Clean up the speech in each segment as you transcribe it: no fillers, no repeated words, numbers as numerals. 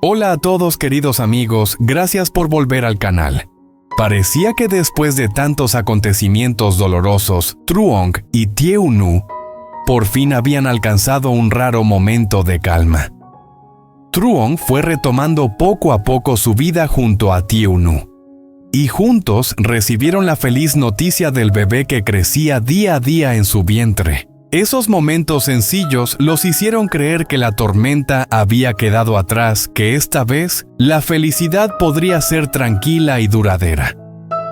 Hola a todos queridos amigos, gracias por volver al canal. Parecía que después de tantos acontecimientos dolorosos, Truong y Tieu-nu por fin habían alcanzado un raro momento de calma. Truong fue retomando poco a poco su vida junto a Tieu-nu, y juntos recibieron la feliz noticia del bebé que crecía día a día en su vientre. Esos momentos sencillos los hicieron creer que la tormenta había quedado atrás, que esta vez la felicidad podría ser tranquila y duradera.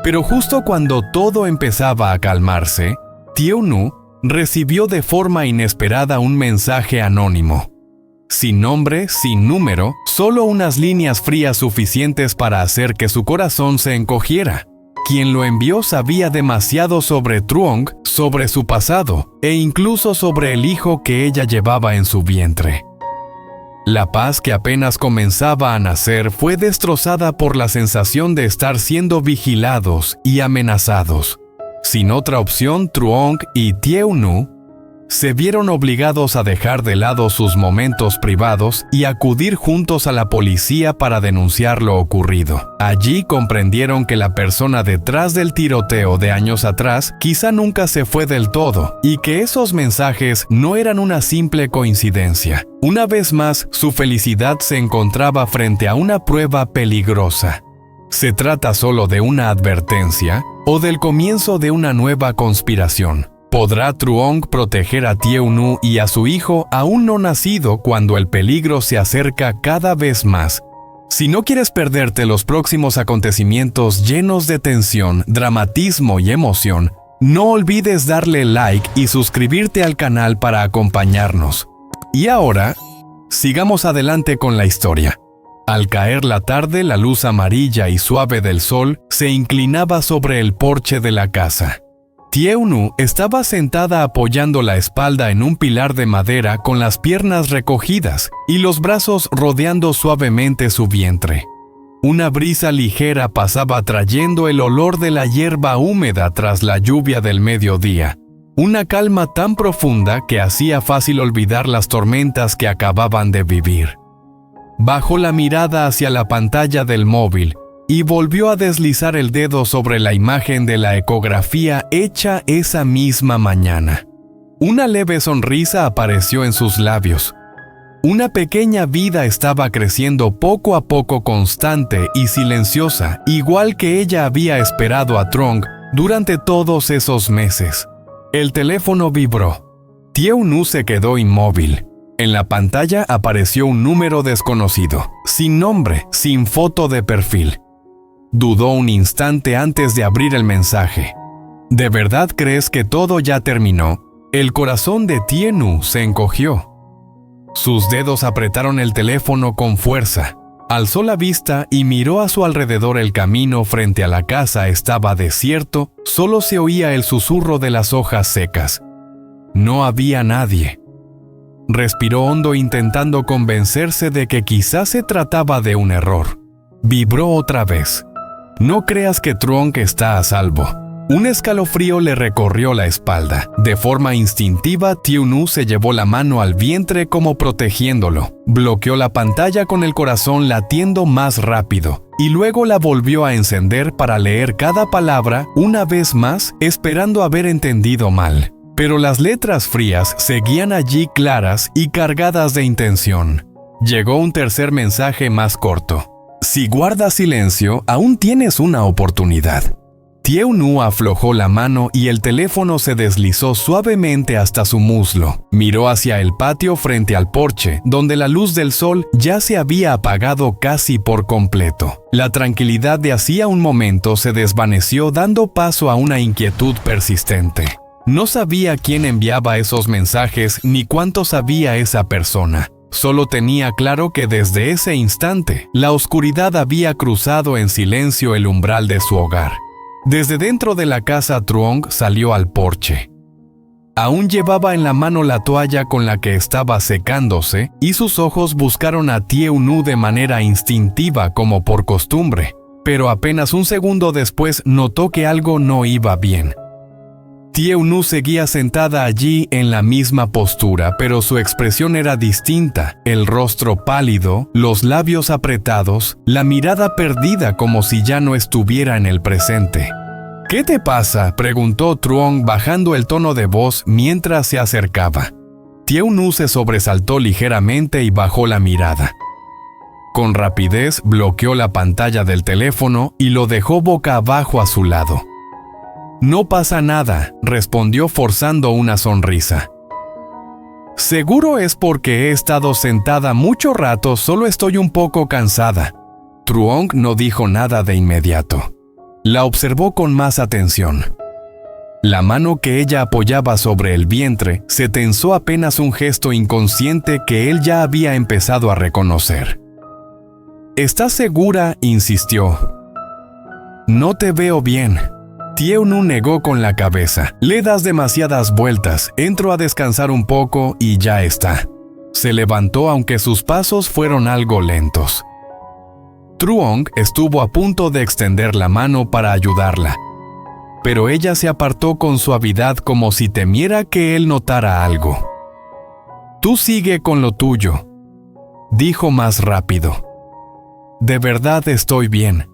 Pero justo cuando todo empezaba a calmarse, Tieu-nu recibió de forma inesperada un mensaje anónimo. Sin nombre, sin número, solo unas líneas frías suficientes para hacer que su corazón se encogiera. Quien lo envió sabía demasiado sobre Truong, sobre su pasado, e incluso sobre el hijo que ella llevaba en su vientre. La paz que apenas comenzaba a nacer fue destrozada por la sensación de estar siendo vigilados y amenazados. Sin otra opción, Truong y Tieu-nu se vieron obligados a dejar de lado sus momentos privados y acudir juntos a la policía para denunciar lo ocurrido. Allí comprendieron que la persona detrás del tiroteo de años atrás quizá nunca se fue del todo, y que esos mensajes no eran una simple coincidencia. Una vez más, su felicidad se encontraba frente a una prueba peligrosa. ¿Se trata solo de una advertencia o del comienzo de una nueva conspiración? ¿Podrá Truong proteger a Tieu-nu y a su hijo aún no nacido cuando el peligro se acerca cada vez más? Si no quieres perderte los próximos acontecimientos llenos de tensión, dramatismo y emoción, no olvides darle like y suscribirte al canal para acompañarnos. Y ahora, sigamos adelante con la historia. Al caer la tarde, la luz amarilla y suave del sol se inclinaba sobre el porche de la casa. Tieu-nu estaba sentada apoyando la espalda en un pilar de madera con las piernas recogidas y los brazos rodeando suavemente su vientre. Una brisa ligera pasaba trayendo el olor de la hierba húmeda tras la lluvia del mediodía. Una calma tan profunda que hacía fácil olvidar las tormentas que acababan de vivir. Bajó la mirada hacia la pantalla del móvil y volvió a deslizar el dedo sobre la imagen de la ecografía hecha esa misma mañana. Una leve sonrisa apareció en sus labios. Una pequeña vida estaba creciendo poco a poco, constante y silenciosa, igual que ella había esperado a Truong durante todos esos meses. El teléfono vibró. Tieu-nu se quedó inmóvil. En la pantalla apareció un número desconocido, sin nombre, sin foto de perfil. Dudó un instante antes de abrir el mensaje. ¿De verdad crees que todo ya terminó? El corazón de Tieu-nu se encogió. Sus dedos apretaron el teléfono con fuerza. Alzó la vista y miró a su alrededor. El camino frente a la casa estaba desierto, solo se oía el susurro de las hojas secas. No había nadie. Respiró hondo intentando convencerse de que quizás se trataba de un error. Vibró otra vez. No creas que Truong está a salvo. Un escalofrío le recorrió la espalda. De forma instintiva, Tieu-nu se llevó la mano al vientre como protegiéndolo. Bloqueó la pantalla con el corazón latiendo más rápido, y luego la volvió a encender para leer cada palabra una vez más, esperando haber entendido mal. Pero las letras frías seguían allí claras y cargadas de intención. Llegó un tercer mensaje más corto. Si guardas silencio, aún tienes una oportunidad. Tieu-nu aflojó la mano y el teléfono se deslizó suavemente hasta su muslo. Miró hacia el patio frente al porche, donde la luz del sol ya se había apagado casi por completo. La tranquilidad de hacía un momento se desvaneció, dando paso a una inquietud persistente. No sabía quién enviaba esos mensajes ni cuánto sabía esa persona. Solo tenía claro que desde ese instante, la oscuridad había cruzado en silencio el umbral de su hogar. Desde dentro de la casa, Truong salió al porche. Aún llevaba en la mano la toalla con la que estaba secándose, y sus ojos buscaron a Tieu-nu de manera instintiva como por costumbre, pero apenas un segundo después notó que algo no iba bien. Tieu-nu seguía sentada allí en la misma postura, pero su expresión era distinta, el rostro pálido, los labios apretados, la mirada perdida como si ya no estuviera en el presente. «¿Qué te pasa?», preguntó Truong bajando el tono de voz mientras se acercaba. Tieu-nu se sobresaltó ligeramente y bajó la mirada. Con rapidez bloqueó la pantalla del teléfono y lo dejó boca abajo a su lado. «No pasa nada», respondió forzando una sonrisa. «Seguro es porque he estado sentada mucho rato, solo estoy un poco cansada». Truong no dijo nada de inmediato. La observó con más atención. La mano que ella apoyaba sobre el vientre se tensó apenas un gesto inconsciente que él ya había empezado a reconocer. «¿Estás segura?», insistió. «No te veo bien». Tieu-nu negó con la cabeza. «Le das demasiadas vueltas, entro a descansar un poco y ya está». Se levantó aunque sus pasos fueron algo lentos. Truong estuvo a punto de extender la mano para ayudarla, pero ella se apartó con suavidad como si temiera que él notara algo. «Tú sigue con lo tuyo», dijo más rápido. «De verdad estoy bien».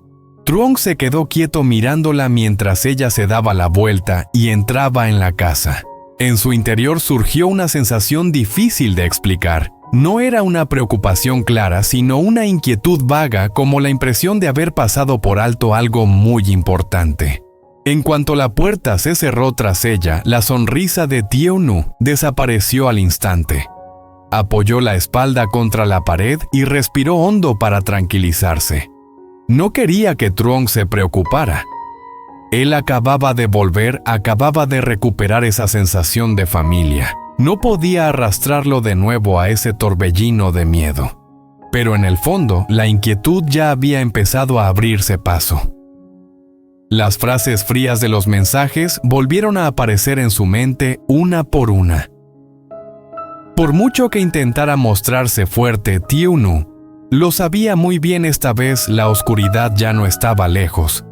Truong se quedó quieto mirándola mientras ella se daba la vuelta y entraba en la casa. En su interior surgió una sensación difícil de explicar. No era una preocupación clara, sino una inquietud vaga, como la impresión de haber pasado por alto algo muy importante. En cuanto la puerta se cerró tras ella, la sonrisa de Tieu-nu desapareció al instante. Apoyó la espalda contra la pared y respiró hondo para tranquilizarse. No quería que Truong se preocupara. Él acababa de volver, acababa de recuperar esa sensación de familia. No podía arrastrarlo de nuevo a ese torbellino de miedo. Pero en el fondo, la inquietud ya había empezado a abrirse paso. Las frases frías de los mensajes volvieron a aparecer en su mente una por una. Por mucho que intentara mostrarse fuerte, Tieu-nu lo sabía muy bien. Esta vez la oscuridad ya no estaba lejos.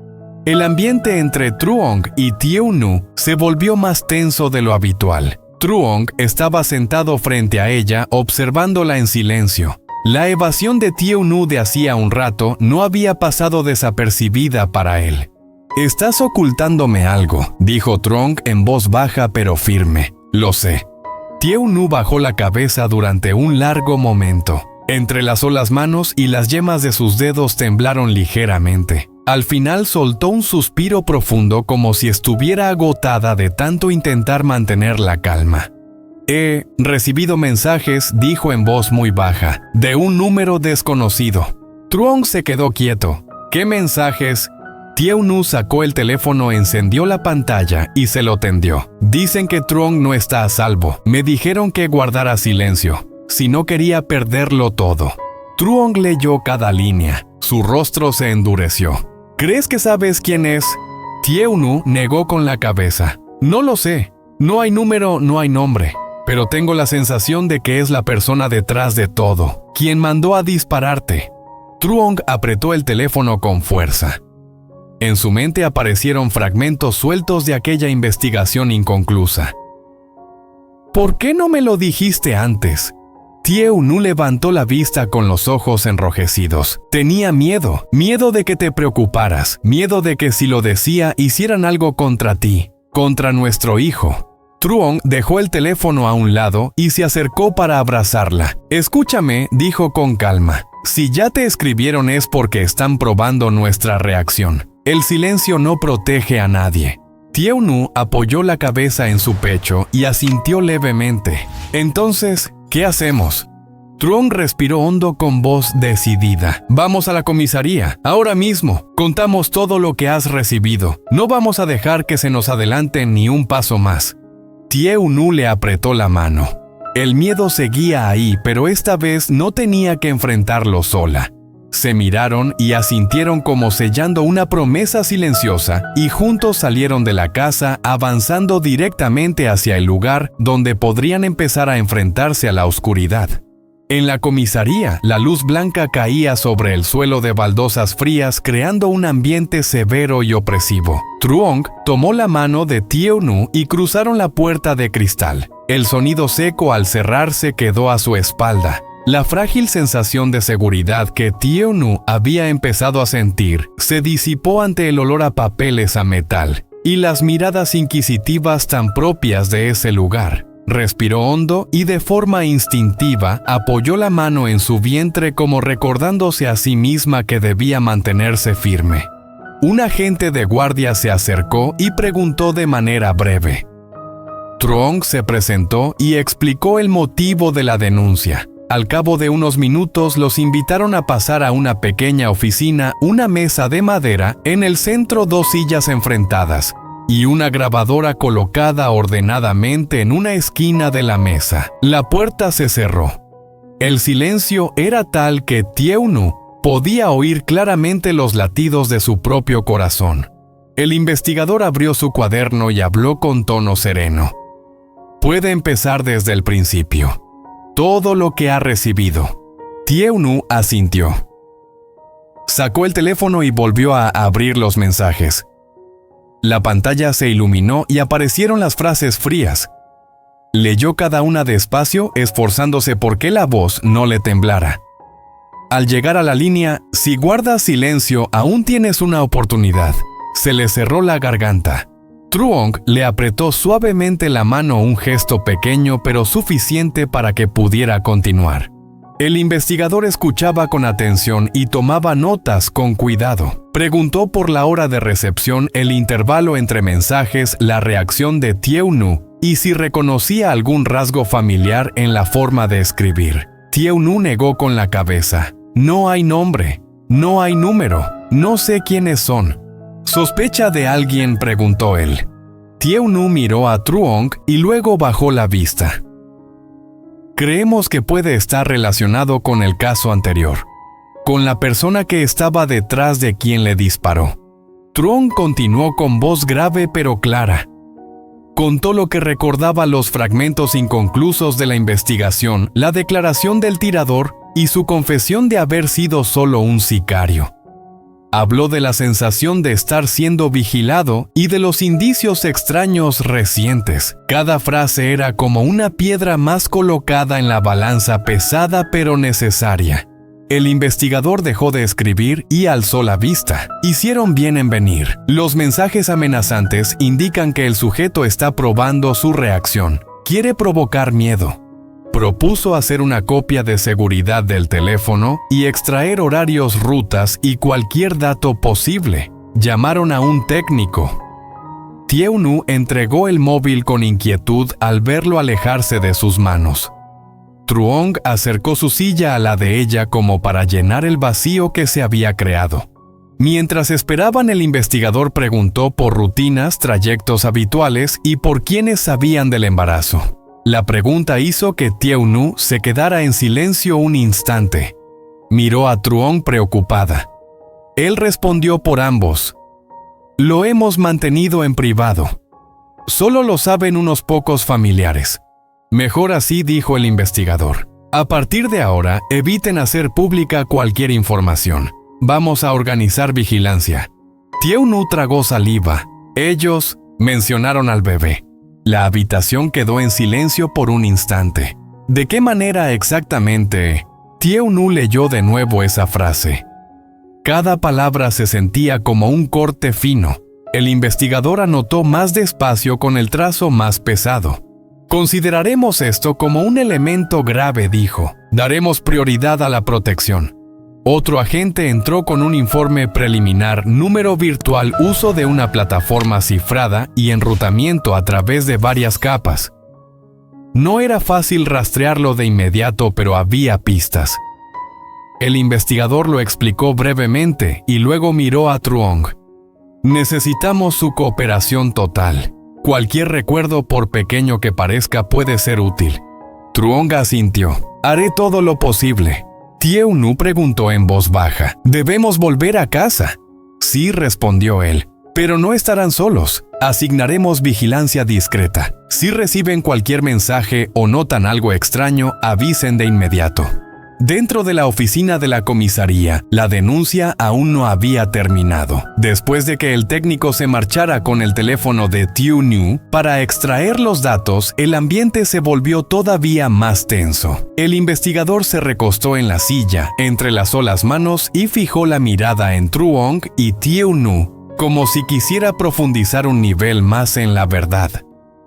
El ambiente entre Truong y Tieu-nu se volvió más tenso de lo habitual. Truong estaba sentado frente a ella, observándola en silencio. La evasión de Tieu-nu de hacía un rato no había pasado desapercibida para él. «Estás ocultándome algo», dijo Truong en voz baja pero firme. «Lo sé». Tieu-nu bajó la cabeza durante un largo momento. Entrelazó las manos y las yemas de sus dedos temblaron ligeramente. Al final soltó un suspiro profundo como si estuviera agotada de tanto intentar mantener la calma. «He recibido mensajes», dijo en voz muy baja, «de un número desconocido». Truong se quedó quieto. «¿Qué mensajes?». Tieu-nu sacó el teléfono, encendió la pantalla y se lo tendió. «Dicen que Truong no está a salvo. Me dijeron que guardara silencio, si no quería perderlo todo». Truong leyó cada línea. Su rostro se endureció. «¿Crees que sabes quién es?». Tieu-nu negó con la cabeza. «No lo sé. No hay número, no hay nombre. Pero tengo la sensación de que es la persona detrás de todo, quien mandó a dispararte». Truong apretó el teléfono con fuerza. En su mente aparecieron fragmentos sueltos de aquella investigación inconclusa. «¿Por qué no me lo dijiste antes?». Tieu-nu levantó la vista con los ojos enrojecidos. «Tenía miedo de que te preocuparas, miedo de que si lo decía hicieran algo contra ti, contra nuestro hijo». Truong dejó el teléfono a un lado y se acercó para abrazarla. «Escúchame», dijo con calma. «Si ya te escribieron es porque están probando nuestra reacción. El silencio no protege a nadie». Tieu-nu apoyó la cabeza en su pecho y asintió levemente. «Entonces, ¿qué hacemos?». Truong respiró hondo con voz decidida. «Vamos a la comisaría, ahora mismo. Contamos todo lo que has recibido. No vamos a dejar que se nos adelante ni un paso más». Tieu-nu le apretó la mano. El miedo seguía ahí, pero esta vez no tenía que enfrentarlo sola. Se miraron y asintieron como sellando una promesa silenciosa, y juntos salieron de la casa, avanzando directamente hacia el lugar donde podrían empezar a enfrentarse a la oscuridad. En la comisaría, la luz blanca caía sobre el suelo de baldosas frías, creando un ambiente severo y opresivo. Truong tomó la mano de Tieu-nu y cruzaron la puerta de cristal. El sonido seco al cerrarse quedó a su espalda. La frágil sensación de seguridad que Tieu-nu había empezado a sentir se disipó ante el olor a papeles a metal y las miradas inquisitivas tan propias de ese lugar. Respiró hondo y de forma instintiva apoyó la mano en su vientre como recordándose a sí misma que debía mantenerse firme. Un agente de guardia se acercó y preguntó de manera breve. Truong se presentó y explicó el motivo de la denuncia. Al cabo de unos minutos los invitaron a pasar a una pequeña oficina, una mesa de madera, en el centro 2 sillas enfrentadas y una grabadora colocada ordenadamente en una esquina de la mesa. La puerta se cerró. El silencio era tal que Tieu-nu podía oír claramente los latidos de su propio corazón. El investigador abrió su cuaderno y habló con tono sereno. Puede empezar desde el principio. Todo lo que ha recibido. Tieu-nu asintió. Sacó el teléfono y volvió a abrir los mensajes. La pantalla se iluminó y aparecieron las frases frías. Leyó cada una despacio, esforzándose por que la voz no le temblara. Al llegar a la línea, si guardas silencio, aún tienes una oportunidad. Se le cerró la garganta. Truong le apretó suavemente la mano, un gesto pequeño pero suficiente para que pudiera continuar. El investigador escuchaba con atención y tomaba notas con cuidado. Preguntó por la hora de recepción, el intervalo entre mensajes, la reacción de Tieu-nu y si reconocía algún rasgo familiar en la forma de escribir. Tieu-nu negó con la cabeza. No hay nombre, no hay número, no sé quiénes son. ¿Sospecha de alguien?, preguntó él. Tieu-nu miró a Truong y luego bajó la vista. Creemos que puede estar relacionado con el caso anterior, con la persona que estaba detrás de quien le disparó. Truong continuó con voz grave pero clara. Contó lo que recordaba, los fragmentos inconclusos de la investigación, la declaración del tirador y su confesión de haber sido solo un sicario. Habló de la sensación de estar siendo vigilado y de los indicios extraños recientes. Cada frase era como una piedra más colocada en la balanza, pesada pero necesaria. El investigador dejó de escribir y alzó la vista. Hicieron bien en venir. Los mensajes amenazantes indican que el sujeto está probando su reacción. Quiere provocar miedo. Propuso hacer una copia de seguridad del teléfono y extraer horarios, rutas y cualquier dato posible. Llamaron a un técnico. Tieu-nu entregó el móvil con inquietud al verlo alejarse de sus manos. Truong acercó su silla a la de ella como para llenar el vacío que se había creado. Mientras esperaban, el investigador preguntó por rutinas, trayectos habituales y por quienes sabían del embarazo. La pregunta hizo que Tieu-nu se quedara en silencio un instante. Miró a Truong preocupada. Él respondió por ambos. Lo hemos mantenido en privado. Solo lo saben unos pocos familiares. Mejor así, dijo el investigador. A partir de ahora, eviten hacer pública cualquier información. Vamos a organizar vigilancia. Tieu-nu tragó saliva. Ellos mencionaron al bebé. La habitación quedó en silencio por un instante. ¿De qué manera exactamente? Tieu-nu leyó de nuevo esa frase. Cada palabra se sentía como un corte fino. El investigador anotó más despacio con el trazo más pesado. Consideraremos esto como un elemento grave, dijo. Daremos prioridad a la protección. Otro agente entró con un informe preliminar, número virtual, uso de una plataforma cifrada y enrutamiento a través de varias capas. No era fácil rastrearlo de inmediato, pero había pistas. El investigador lo explicó brevemente y luego miró a Truong. Necesitamos su cooperación total. Cualquier recuerdo, por pequeño que parezca, puede ser útil. Truong asintió. Haré todo lo posible. Tieu-nu preguntó en voz baja. ¿Debemos volver a casa? Sí, respondió él. Pero no estarán solos. Asignaremos vigilancia discreta. Si reciben cualquier mensaje o notan algo extraño, avisen de inmediato. Dentro de la oficina de la comisaría, la denuncia aún no había terminado. Después de que el técnico se marchara con el teléfono de Tew-Nu para extraer los datos, el ambiente se volvió todavía más tenso. El investigador se recostó en la silla, entrelazó las manos y fijó la mirada en Truong y Tew-Nu, como si quisiera profundizar un nivel más en la verdad.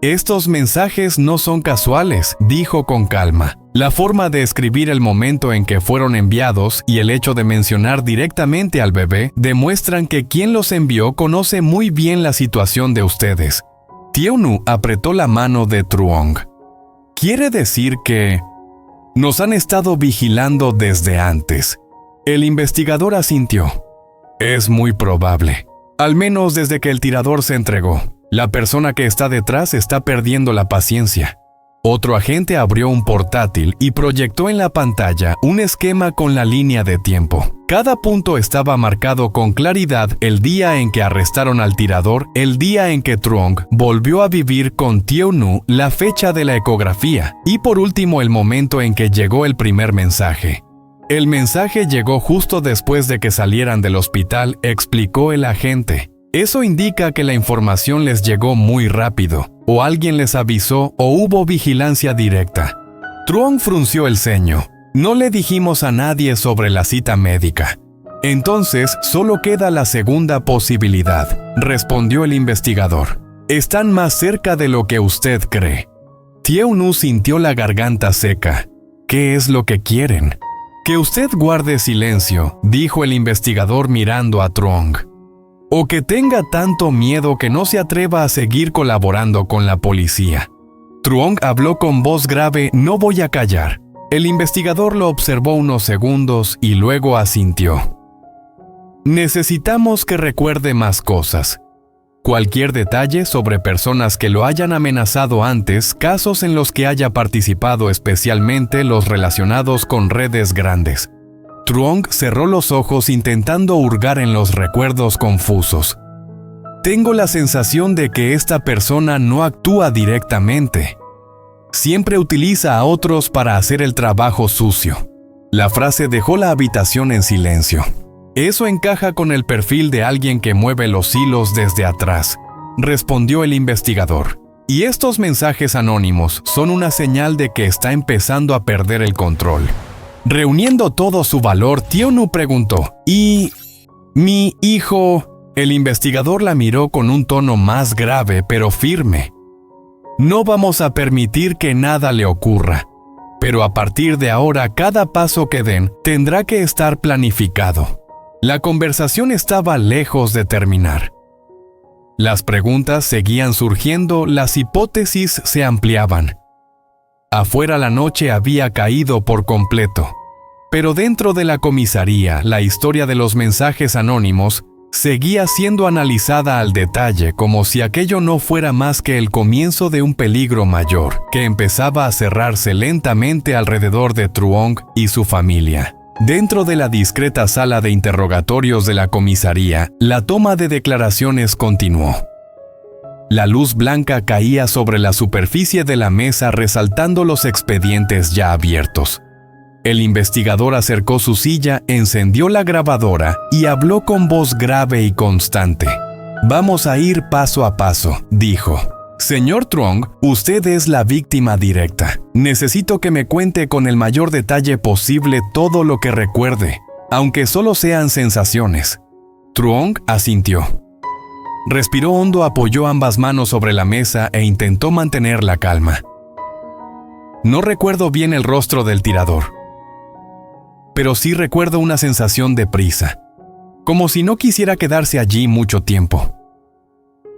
Estos mensajes no son casuales, dijo con calma. La forma de escribir el momento en que fueron enviados y el hecho de mencionar directamente al bebé demuestran que quien los envió conoce muy bien la situación de ustedes. Tew-Nu apretó la mano de Truong. ¿Quiere decir que nos han estado vigilando desde antes? El investigador asintió. Es muy probable. Al menos desde que el tirador se entregó. La persona que está detrás está perdiendo la paciencia. Otro agente abrió un portátil y proyectó en la pantalla un esquema con la línea de tiempo. Cada punto estaba marcado con claridad: el día en que arrestaron al tirador, el día en que Truong volvió a vivir con Tew-Nu, la fecha de la ecografía y por último el momento en que llegó el primer mensaje. El mensaje llegó justo después de que salieran del hospital, explicó el agente. Eso indica que la información les llegó muy rápido, o alguien les avisó o hubo vigilancia directa. Truong frunció el ceño. No le dijimos a nadie sobre la cita médica. Entonces, solo queda la segunda posibilidad, respondió el investigador. Están más cerca de lo que usted cree. Tew-Nu sintió la garganta seca. ¿Qué es lo que quieren? Que usted guarde silencio, dijo el investigador mirando a Truong. O que tenga tanto miedo que no se atreva a seguir colaborando con la policía. Truong habló con voz grave: no voy a callar. El investigador lo observó unos segundos y luego asintió. Necesitamos que recuerde más cosas. Cualquier detalle sobre personas que lo hayan amenazado antes, casos en los que haya participado, especialmente los relacionados con redes grandes. Truong cerró los ojos intentando hurgar en los recuerdos confusos. Tengo la sensación de que esta persona no actúa directamente. Siempre utiliza a otros para hacer el trabajo sucio. La frase dejó la habitación en silencio. Eso encaja con el perfil de alguien que mueve los hilos desde atrás, respondió el investigador. Y estos mensajes anónimos son una señal de que está empezando a perder el control. Reuniendo todo su valor, Tew-Nu preguntó: ¿Y mi hijo? El investigador la miró con un tono más grave pero firme. No vamos a permitir que nada le ocurra, pero a partir de ahora cada paso que den tendrá que estar planificado. La conversación estaba lejos de terminar. Las preguntas seguían surgiendo, las hipótesis se ampliaban. Afuera la noche había caído por completo, pero dentro de la comisaría la historia de los mensajes anónimos seguía siendo analizada al detalle, como si aquello no fuera más que el comienzo de un peligro mayor, que empezaba a cerrarse lentamente alrededor de Truong y su familia. Dentro de la discreta sala de interrogatorios de la comisaría, la toma de declaraciones continuó. La luz blanca caía sobre la superficie de la mesa resaltando los expedientes ya abiertos. El investigador acercó su silla, encendió la grabadora y habló con voz grave y constante. Vamos a ir paso a paso, dijo. Señor Truong, usted es la víctima directa. Necesito que me cuente con el mayor detalle posible todo lo que recuerde, aunque solo sean sensaciones. Truong asintió. Respiró hondo, apoyó ambas manos sobre la mesa e intentó mantener la calma. No recuerdo bien el rostro del tirador, pero sí recuerdo una sensación de prisa, como si no quisiera quedarse allí mucho tiempo.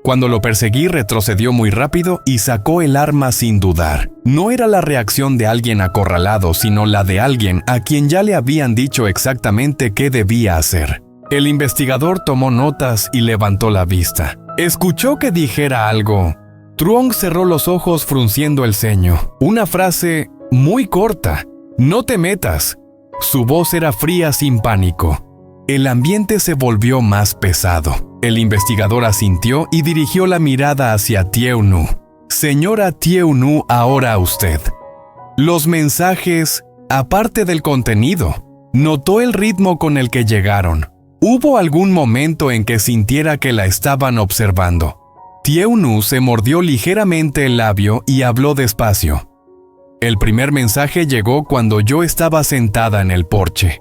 Cuando lo perseguí, retrocedió muy rápido y sacó el arma sin dudar. No era la reacción de alguien acorralado, sino la de alguien a quien ya le habían dicho exactamente qué debía hacer. El investigador tomó notas y levantó la vista. Escuchó que dijera algo. Truong cerró los ojos frunciendo el ceño. Una frase muy corta. No te metas. Su voz era fría sin pánico. El ambiente se volvió más pesado. El investigador asintió y dirigió la mirada hacia Tieu-nu. Señora Tieu-nu, ahora usted. Los mensajes, aparte del contenido, notó el ritmo con el que llegaron. ¿Hubo algún momento en que sintiera que la estaban observando? Tieu-nu se mordió ligeramente el labio y habló despacio. El primer mensaje llegó cuando yo estaba sentada en el porche.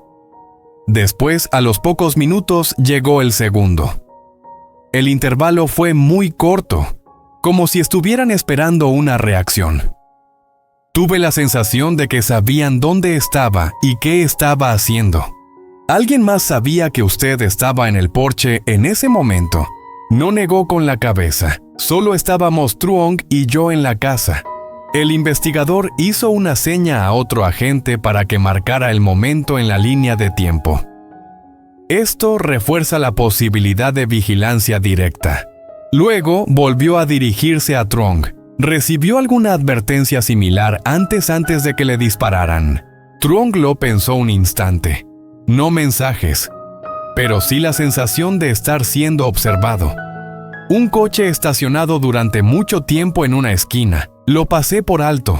Después, a los pocos minutos, llegó el segundo. El intervalo fue muy corto, como si estuvieran esperando una reacción. Tuve la sensación de que sabían dónde estaba y qué estaba haciendo. ¿Alguien más sabía que usted estaba en el porche en ese momento? No negó con la cabeza. Solo estábamos Truong y yo en la casa. El investigador hizo una seña a otro agente para que marcara el momento en la línea de tiempo. Esto refuerza la posibilidad de vigilancia directa. Luego volvió a dirigirse a Truong. ¿Recibió alguna advertencia similar antes de que le dispararan? Truong lo pensó un instante. No mensajes, pero sí la sensación de estar siendo observado. Un coche estacionado durante mucho tiempo en una esquina. Lo pasé por alto.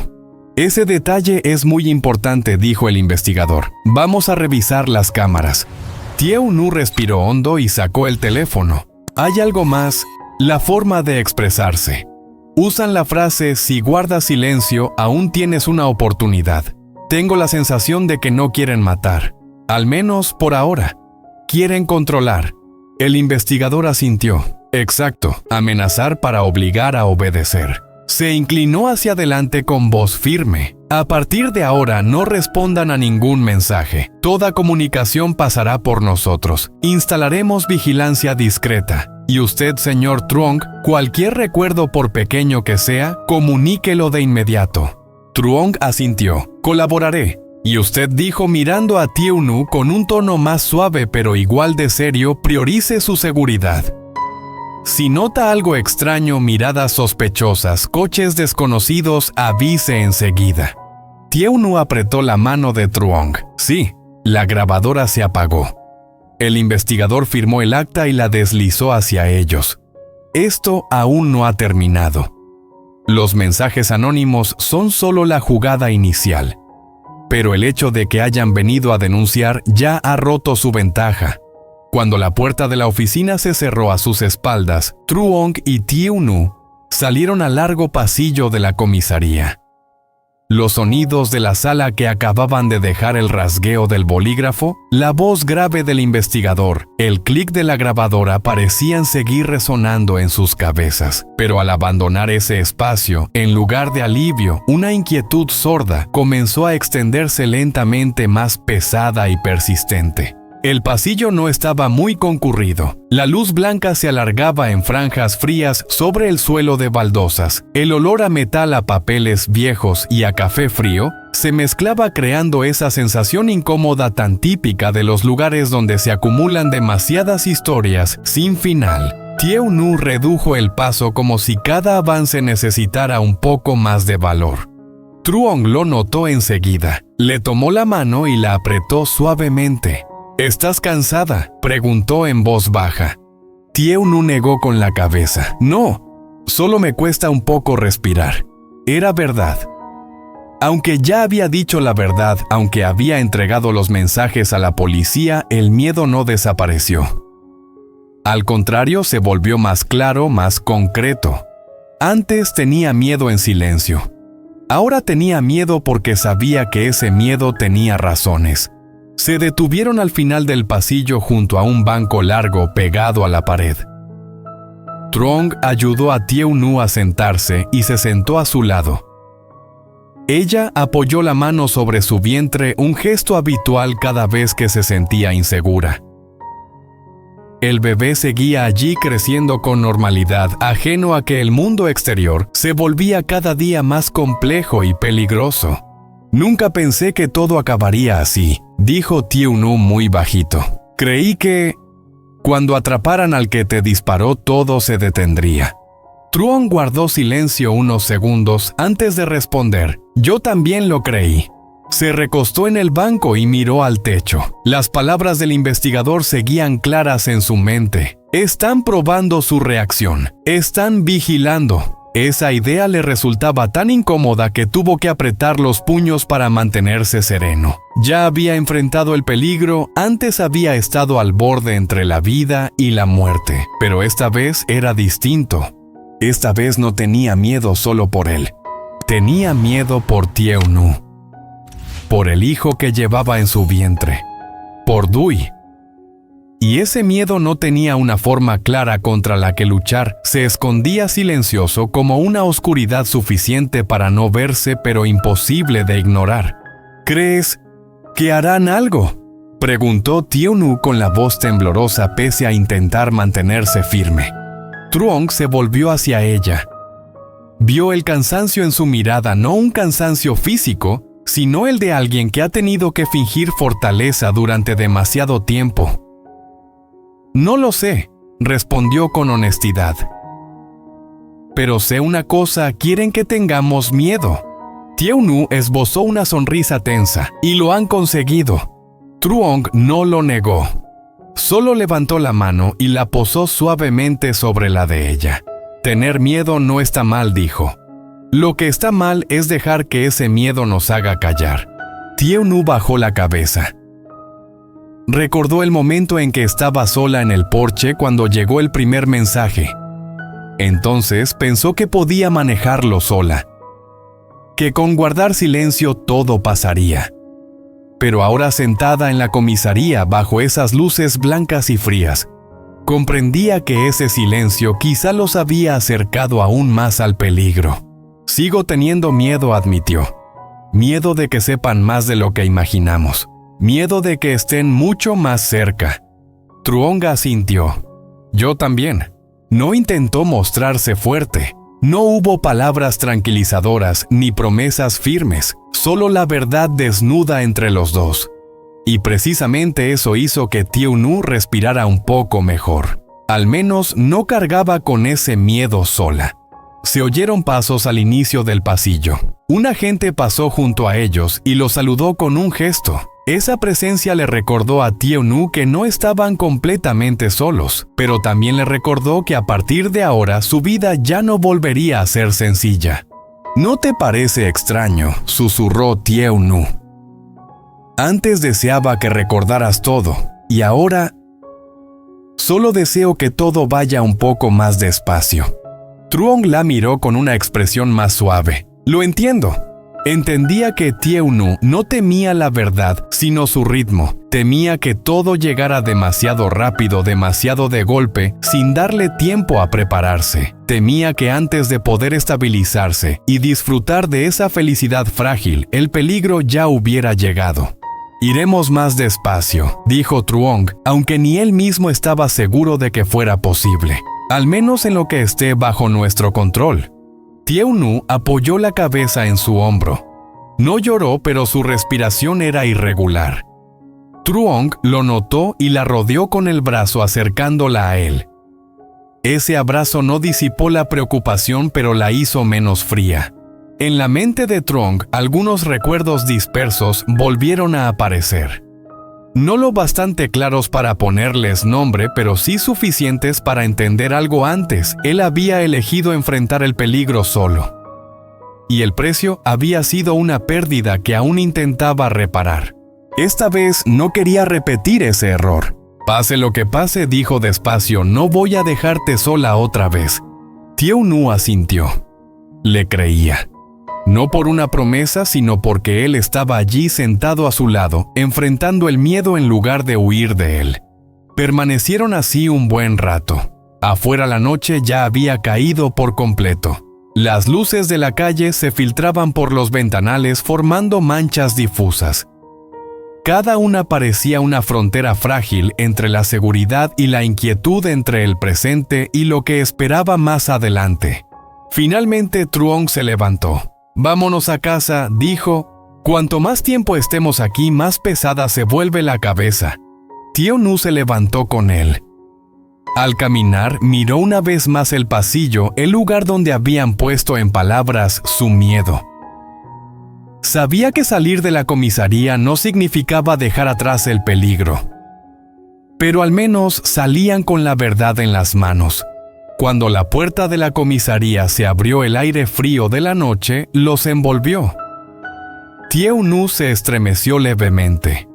Ese detalle es muy importante, dijo el investigador. Vamos a revisar las cámaras. Tieu-nu respiró hondo y sacó el teléfono. Hay algo más, la forma de expresarse. Usan la frase, si guardas silencio, aún tienes una oportunidad. Tengo la sensación de que no quieren matar. Al menos por ahora. Quieren controlar. El investigador asintió. Exacto, amenazar para obligar a obedecer. Se inclinó hacia adelante con voz firme. A partir de ahora no respondan a ningún mensaje. Toda comunicación pasará por nosotros. Instalaremos vigilancia discreta. Y usted, señor Truong, cualquier recuerdo por pequeño que sea, comuníquelo de inmediato. Truong asintió. Colaboraré. Y usted dijo mirando a Tieu-nu con un tono más suave pero igual de serio, priorice su seguridad. Si nota algo extraño, miradas sospechosas, coches desconocidos, avise enseguida. Tieu-nu apretó la mano de Truong. Sí, la grabadora se apagó. El investigador firmó el acta y la deslizó hacia ellos. Esto aún no ha terminado. Los mensajes anónimos son solo la jugada inicial. Pero el hecho de que hayan venido a denunciar ya ha roto su ventaja. Cuando la puerta de la oficina se cerró a sus espaldas, Truong y Tieu-nu salieron al largo pasillo de la comisaría. Los sonidos de la sala que acababan de dejar el rasgueo del bolígrafo, la voz grave del investigador, el clic de la grabadora parecían seguir resonando en sus cabezas. Pero al abandonar ese espacio, en lugar de alivio, una inquietud sorda comenzó a extenderse lentamente, más pesada y persistente. El pasillo no estaba muy concurrido. La luz blanca se alargaba en franjas frías sobre el suelo de baldosas. El olor a metal, a papeles viejos y a café frío se mezclaba creando esa sensación incómoda tan típica de los lugares donde se acumulan demasiadas historias sin final. Tieu-nu redujo el paso como si cada avance necesitara un poco más de valor. Truong lo notó enseguida. Le tomó la mano y la apretó suavemente. ¿Estás cansada?, preguntó en voz baja. Tieu-nu negó con la cabeza. No, solo me cuesta un poco respirar. Era verdad. Aunque ya había dicho la verdad, aunque había entregado los mensajes a la policía, el miedo no desapareció. Al contrario, se volvió más claro, más concreto. Antes tenía miedo en silencio. Ahora tenía miedo porque sabía que ese miedo tenía razones. Se detuvieron al final del pasillo junto a un banco largo pegado a la pared. Truong ayudó a Tieu-nu a sentarse y se sentó a su lado. Ella apoyó la mano sobre su vientre, un gesto habitual cada vez que se sentía insegura. El bebé seguía allí creciendo con normalidad, ajeno a que el mundo exterior se volvía cada día más complejo y peligroso. Nunca pensé que todo acabaría así, dijo Tieu-nu muy bajito. Creí que cuando atraparan al que te disparó todo se detendría. Truong guardó silencio unos segundos antes de responder. Yo también lo creí. Se recostó en el banco y miró al techo. Las palabras del investigador seguían claras en su mente. Están probando su reacción. Están vigilando. Esa idea le resultaba tan incómoda que tuvo que apretar los puños para mantenerse sereno. Ya había enfrentado el peligro, antes había estado al borde entre la vida y la muerte. Pero esta vez era distinto. Esta vez no tenía miedo solo por él. Tenía miedo por Tieu-nu. Por el hijo que llevaba en su vientre. Por Dui. Y ese miedo no tenía una forma clara contra la que luchar, se escondía silencioso como una oscuridad suficiente para no verse pero imposible de ignorar. ¿Crees que harán algo?, preguntó Tieu-nu con la voz temblorosa pese a intentar mantenerse firme. Truong se volvió hacia ella. Vio el cansancio en su mirada, no un cansancio físico, sino el de alguien que ha tenido que fingir fortaleza durante demasiado tiempo. No lo sé, respondió con honestidad. Pero sé una cosa, quieren que tengamos miedo. Tieu-nu esbozó una sonrisa tensa, y lo han conseguido. Truong no lo negó. Solo levantó la mano y la posó suavemente sobre la de ella. Tener miedo no está mal, dijo. Lo que está mal es dejar que ese miedo nos haga callar. Tieu-nu bajó la cabeza. Recordó el momento en que estaba sola en el porche cuando llegó el primer mensaje. Entonces pensó que podía manejarlo sola, que con guardar silencio todo pasaría. Pero ahora sentada en la comisaría bajo esas luces blancas y frías, comprendía que ese silencio quizá los había acercado aún más al peligro. Sigo teniendo miedo, admitió. Miedo de que sepan más de lo que imaginamos. Miedo de que estén mucho más cerca. Truong asintió. Yo también. No intentó mostrarse fuerte. No hubo palabras tranquilizadoras ni promesas firmes, solo la verdad desnuda entre los dos. Y precisamente eso hizo que Tieu-nu respirara un poco mejor. Al menos no cargaba con ese miedo sola. Se oyeron pasos al inicio del pasillo. Un agente pasó junto a ellos y los saludó con un gesto. Esa presencia le recordó a Tieu-nu que no estaban completamente solos, pero también le recordó que a partir de ahora su vida ya no volvería a ser sencilla. ¿No te parece extraño?, susurró Tieu-nu. Antes deseaba que recordaras todo, y ahora solo deseo que todo vaya un poco más despacio. Truong la miró con una expresión más suave. Lo entiendo. Entendía que Tieu-nu no temía la verdad, sino su ritmo. Temía que todo llegara demasiado rápido, demasiado de golpe, sin darle tiempo a prepararse. Temía que antes de poder estabilizarse y disfrutar de esa felicidad frágil, el peligro ya hubiera llegado. Iremos más despacio, dijo Truong, aunque ni él mismo estaba seguro de que fuera posible. Al menos en lo que esté bajo nuestro control. Tieu-nu apoyó la cabeza en su hombro. No lloró, pero su respiración era irregular. Truong lo notó y la rodeó con el brazo acercándola a él. Ese abrazo no disipó la preocupación, pero la hizo menos fría. En la mente de Truong, algunos recuerdos dispersos volvieron a aparecer. No lo bastante claros para ponerles nombre, pero sí suficientes para entender algo antes. Él había elegido enfrentar el peligro solo. Y el precio había sido una pérdida que aún intentaba reparar. Esta vez no quería repetir ese error. Pase lo que pase, dijo despacio, no voy a dejarte sola otra vez. Tieu-nu asintió. Le creía. No por una promesa, sino porque él estaba allí sentado a su lado, enfrentando el miedo en lugar de huir de él. Permanecieron así un buen rato. Afuera la noche ya había caído por completo. Las luces de la calle se filtraban por los ventanales formando manchas difusas. Cada una parecía una frontera frágil entre la seguridad y la inquietud, entre el presente y lo que esperaba más adelante. Finalmente Truong se levantó. Vámonos a casa, dijo. Cuanto más tiempo estemos aquí, más pesada se vuelve la cabeza. Tieu-nu se levantó con él. Al caminar, miró una vez más el pasillo, el lugar donde habían puesto en palabras su miedo. Sabía que salir de la comisaría no significaba dejar atrás el peligro. Pero al menos salían con la verdad en las manos. Cuando la puerta de la comisaría se abrió, el aire frío de la noche los envolvió. Thieu Nu se estremeció levemente.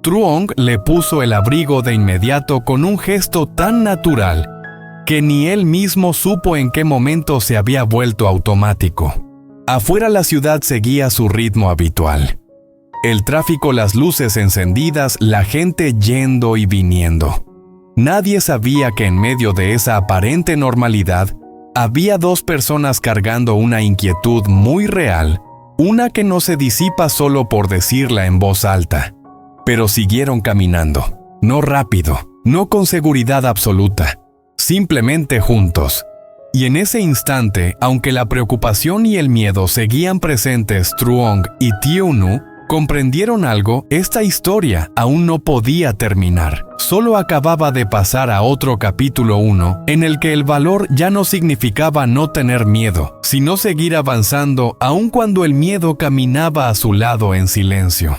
Truong le puso el abrigo de inmediato con un gesto tan natural que ni él mismo supo en qué momento se había vuelto automático. Afuera la ciudad seguía su ritmo habitual. El tráfico, las luces encendidas, la gente yendo y viniendo. Nadie sabía que en medio de esa aparente normalidad había dos personas cargando una inquietud muy real, una que no se disipa solo por decirla en voz alta. Pero siguieron caminando, no rápido, no con seguridad absoluta, simplemente juntos. Y en ese instante, aunque la preocupación y el miedo seguían presentes, Truong y Thieu Nu comprendieron algo: esta historia aún no podía terminar. Solo acababa de pasar a otro capítulo 1, en el que el valor ya no significaba no tener miedo, sino seguir avanzando aun cuando el miedo caminaba a su lado en silencio.